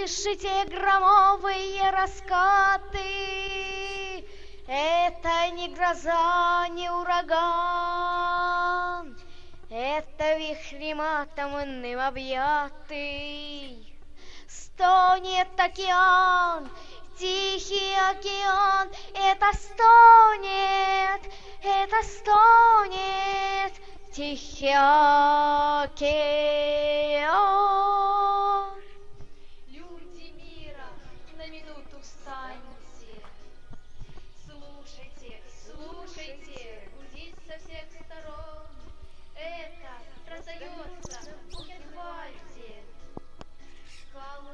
Слышите громовые раскаты? Это не гроза, не ураган, это вихрем атомным объятый. Стонет океан, тихий океан, это стонет тихий океан. Люди мира, на минуту встаньте. Слушайте, слушайте, гудит со всех сторон. Это раздается в Бухенвальде. Скалы